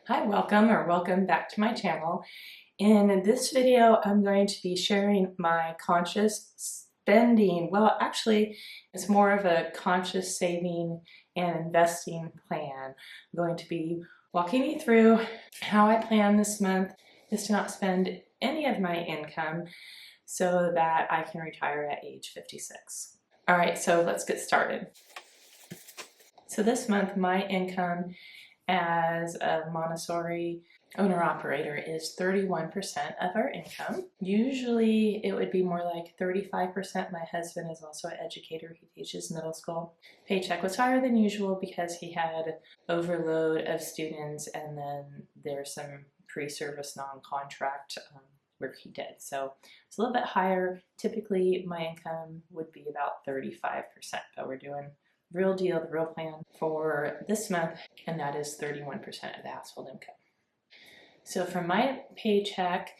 Hi, welcome back to my channel. In this video, I'm going to be sharing my conscious spending. Well, actually, it's more of a conscious saving and investing plan. I'm going to be walking you through how I plan this month is to not spend any of my income so that I can retire at age 56. All right, so let's get started. So this month, my income as a Montessori owner-operator is 31% of our income. Usually it would be more like 35%. My husband is also an educator. He teaches middle school. Paycheck was higher than usual because he had overload of students, and then there's some pre-service non-contract work he did. So it's a little bit higher. Typically my income would be about 35%, but we're doing real deal, the real plan for this month, and that is 31% of the household income. So from my paycheck,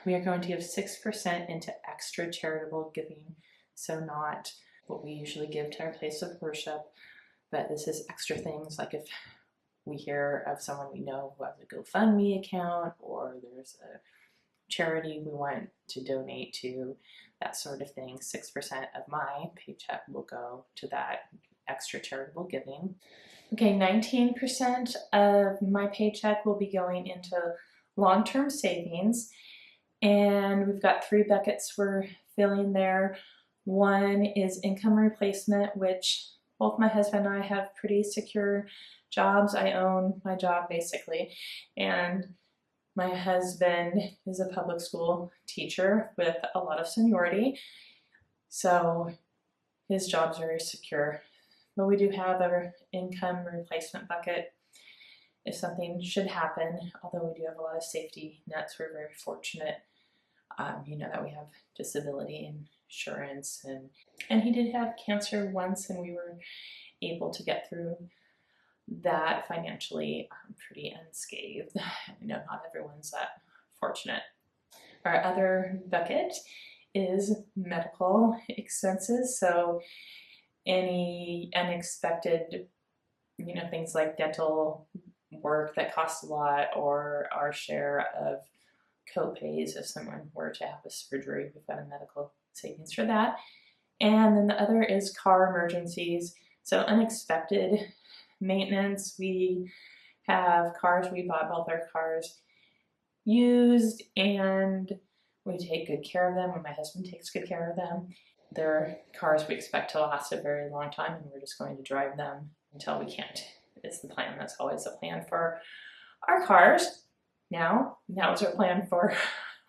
we are going to give 6% into extra charitable giving. So not what we usually give to our place of worship, but this is extra things like if we hear of someone we know who has a GoFundMe account, or there's a charity we want to donate to, that sort of thing. 6% of my paycheck will go to that extra charitable giving. Okay, 19% of my paycheck will be going into long-term savings, and we've got 3 buckets we're filling there. One is income replacement, which both my husband and I have pretty secure jobs. I own my job basically, and my husband is a public school teacher with a lot of seniority, so his job's very secure. But we do have our income replacement bucket if something should happen, although we do have a lot of safety nets. We're very fortunate, that we have disability insurance, and he did have cancer once, and we were able to get through that financially pretty unscathed. Not everyone's that fortunate. Our other bucket is medical expenses. So any unexpected, things like dental work that costs a lot, or our share of co-pays if someone were to have a surgery. We've got a medical savings for that. And then the other is car emergencies. So unexpected maintenance. We have cars, we bought both our cars used, and we take good care of them, and my husband takes good care of them. They're cars we expect to last a very long time, and we're just going to drive them until we can't. It's the plan. That's always the plan for our cars. Now is our plan for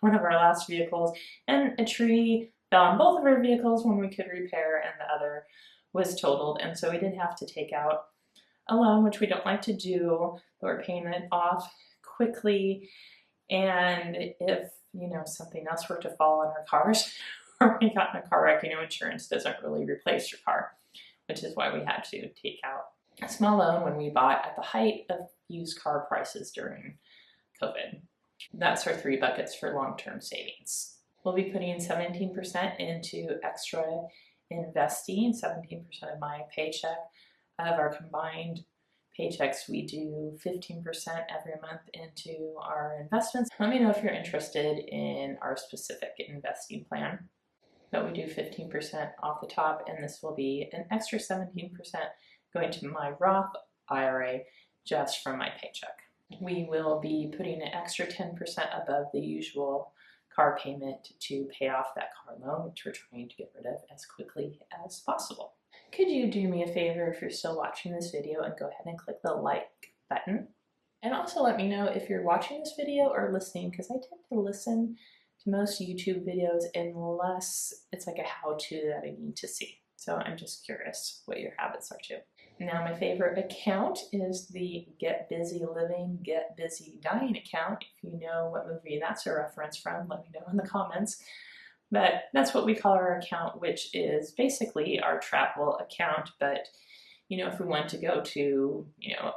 one of our last vehicles, and a tree fell on both of our vehicles when we could repair, and the other was totaled, and so we did have to take out a loan, which we don't like to do, but we're paying it off quickly. And if something else were to fall on our cars, or we got in a car wreck, insurance doesn't really replace your car, which is why we had to take out a small loan when we bought at the height of used car prices during COVID. That's our 3 buckets for long-term savings. We'll be putting 17% into extra investing, 17% of my paycheck. Of our combined paychecks, we do 15% every month into our investments. Let me know if you're interested in our specific investing plan. But we do 15% off the top, and this will be an extra 17% going to my Roth IRA just from my paycheck. We will be putting an extra 10% above the usual car payment to pay off that car loan, which we're trying to get rid of as quickly as possible. Could you do me a favor if you're still watching this video and go ahead and click the like button? And also let me know if you're watching this video or listening, because I tend to listen to most YouTube videos unless it's like a how-to that I need to see. So I'm just curious what your habits are too. Now, my favorite account is the Get Busy Living, Get Busy Dying account. If you know what movie that's a reference from, let me know in the comments. But that's what we call our account, which is basically our travel account. But if we want to go to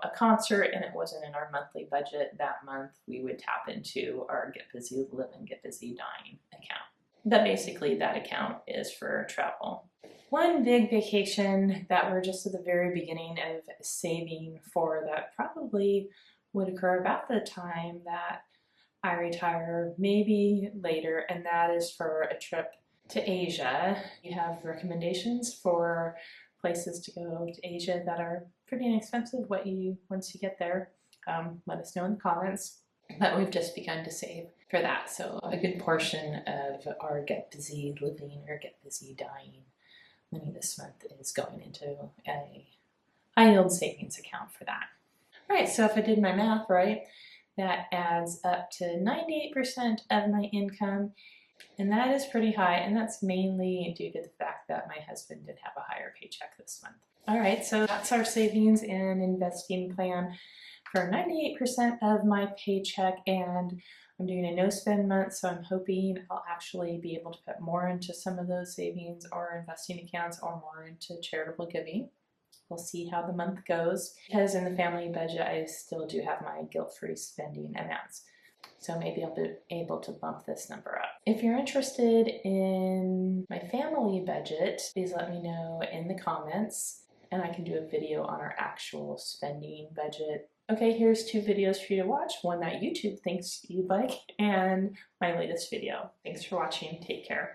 a concert and it wasn't in our monthly budget that month, we would tap into our Get Busy Living, Get Busy Dying account. But basically that account is for travel. One big vacation that we're just at the very beginning of saving for that probably would occur about the time that I retire, maybe later, and that is for a trip to Asia. You have recommendations for places to go to Asia that are pretty inexpensive once you get there. Let us know in the comments. But we've just begun to save for that. So a good portion of our get busy living or get busy dying money this month is going into a high yield savings account for that. All right, so if I did my math right, that adds up to 98% of my income, and that is pretty high, and that's mainly due to the fact that my husband did have a higher paycheck this month. All right, so that's our savings and investing plan for 98% of my paycheck, and I'm doing a no spend month, so I'm hoping I'll actually be able to put more into some of those savings or investing accounts or more into charitable giving. We'll see how the month goes, because in the family budget I still do have my guilt-free spending amounts. So maybe I'll be able to bump this number up. If you're interested in my family budget, please let me know in the comments, and I can do a video on our actual spending budget. Okay, here's 2 videos for you to watch, one that YouTube thinks you'd like, and my latest video. Thanks for watching. Take care.